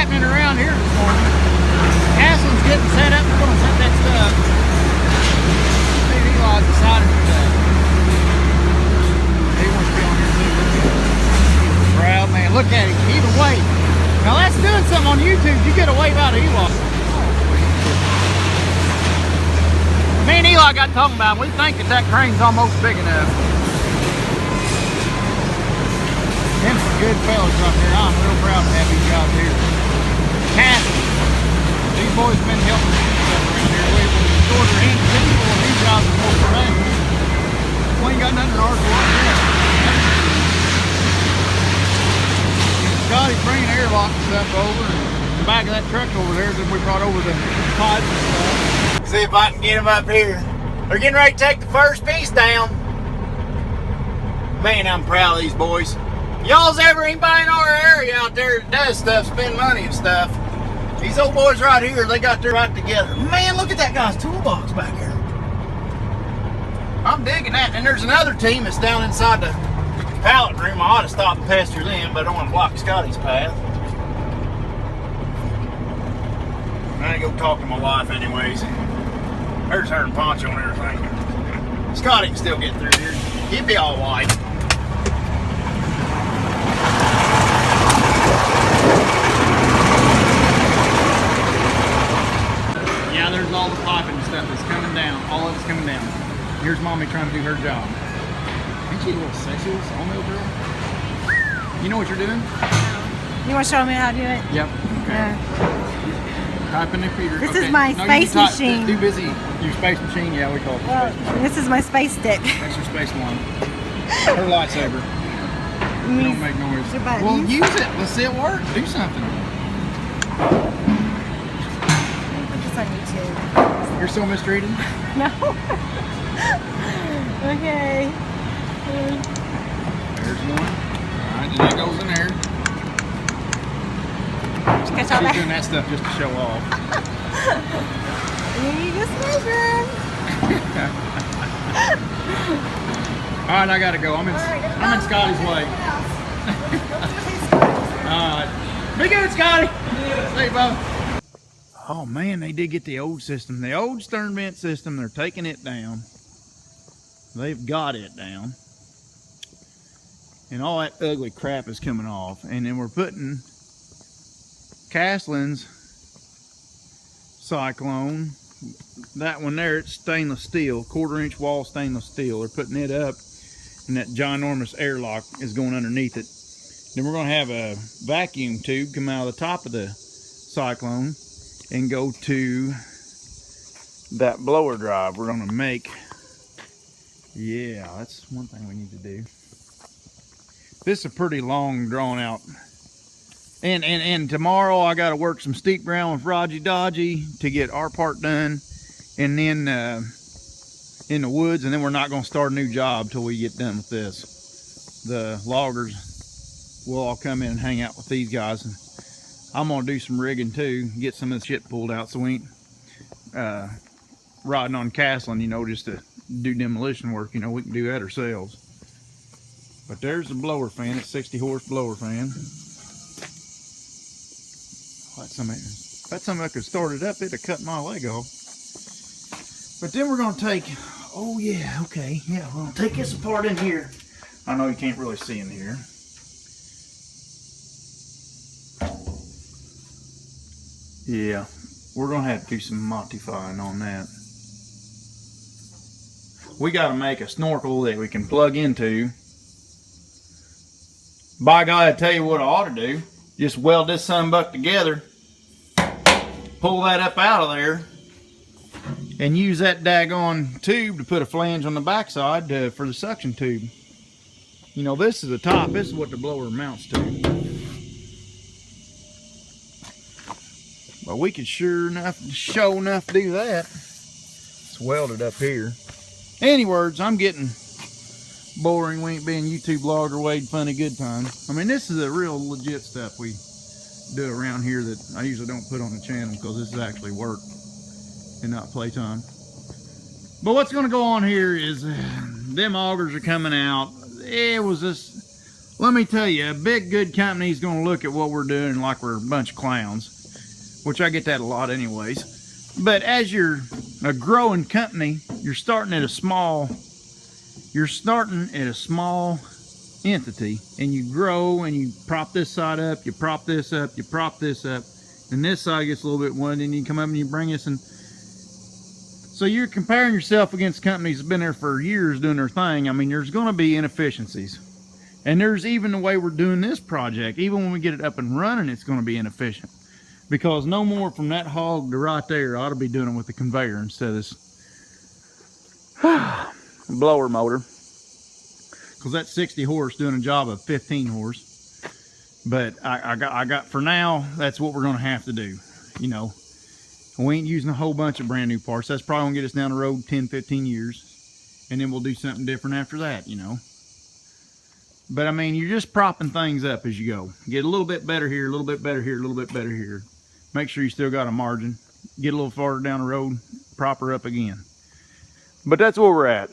happening around here this morning. Castlen's getting set up. We're going to set that stuff. Maybe Eli's decided that he wants to be on here too. He's proud, man. Look at him. Even wave. Now that's doing something on YouTube. You get a wave out of Eli. Me and Eli got talking about it. We think that crane's almost big enough. Them some good fellas up here. I'm real proud to have these guys here. Castlen. These boys have been helping us stuff around here. We've been shorter hands people, and these guys are more professional. We ain't got nothing to argue about yet. Scotty's bringing airlock stuff over, and the back of that truck over there that we brought over the pods and stuff. See if I can get them up here. They're getting ready to take the first piece down. Man, I'm proud of these boys. Y'all's ever anybody in our area out there that does stuff, spend money and stuff. These old boys right here, they got their right together. Man, look at that guy's toolbox back here. I'm digging that. And there's another team that's down inside the pallet room. I ought to stop and pester them, but I don't want to block Scotty's path. I ain't gonna talk to my wife anyways. There's her and Poncho and everything. Scotty can still get through here. He'd be all white. Yeah, there's all the piping and stuff that's coming down. All of it's coming down. Here's Mommy trying to do her job. Ain't she a little sexual sawmill girl? You know what you're doing? You want to show me how to do it? Yep. Okay. Typing the computer. This is my space machine. Too busy. Your space machine? Yeah, we call it the space machine. This is my space stick. That's your space one. Her lightsaber. Don't make noise. Well, use it. Let's see it work. Do something. Put this on YouTube. You're so mistreated? No. Okay. There's one. Alright, and that goes in there. She's doing that stuff just to show off. You just measure. Alright, I gotta go. I'm in Scotty's way. Alright. Be good, Scotty. Stay, Bob. Oh man, they did get the old system. The old stern vent system, they're taking it down. They've got it down. And all that ugly crap is coming off. And then we're putting Castlen's cyclone. That one there, it's stainless steel, 1/4 inch wall stainless steel. They're putting it up, and that ginormous airlock is going underneath it. Then we're going to have a vacuum tube come out of the top of the cyclone and go to that blower drive we're going to make. Yeah, that's one thing we need to do. This is a pretty long, drawn out. And tomorrow I got to work some steep ground with Raji Dodgy to get our part done, and then in the woods, and then we're not going to start a new job till we get done with this. The loggers will all come in and hang out with these guys, and I'm going to do some rigging too, get some of the shit pulled out so we ain't riding on Castlen, you know, just to do demolition work. You know, we can do that ourselves. But there's the blower fan. It's 60 horse blower fan. That's something I could start it up. It'd have cut my leg off. But then we're going to take, oh yeah, okay, yeah, we're going to take this apart in here. I know you can't really see in here. Yeah, we're going to have to do some modifying on that. We got to make a snorkel that we can plug into. By God, I tell you what I ought to do. Just weld this sunbuck together, pull that up out of there, and use that daggone tube to put a flange on the backside for the suction tube. You know, this is the top. This is what the blower mounts to. But we could sure enough do that. It's welded up here. Any words, I'm getting boring. We ain't being YouTube vlogger Wade funny good time. I mean, this is a real legit stuff we do around here that I usually don't put on the channel because this is actually work and not playtime. But what's going to go on here is them augers are coming out. It was just Let me tell you, a big good company is going to look at what we're doing like we're a bunch of clowns, which I get that a lot anyways. But as you're a growing company, you're starting at a small entity, and you grow and you prop this side up, you prop this up, you prop this up, and this side gets a little bit winded, and you come up and you bring this in. So you're comparing yourself against companies that have been there for years doing their thing. I mean, there's going to be inefficiencies. And there's even the way we're doing this project, even when we get it up and running, it's going to be inefficient. Because no more from that hog to right there, I ought to be doing it with the conveyor instead of this blower motor. Because that's 60 horse doing a job of 15 horse. But I got for now, that's what we're going to have to do. You know, we ain't using a whole bunch of brand new parts. That's probably going to get us down the road 10, 15 years. And then we'll do something different after that, you know. But I mean, you're just propping things up as you go. Get a little bit better here, a little bit better here, a little bit better here. Make sure you still got a margin. Get a little farther down the road, prop her up again. But that's where we're at.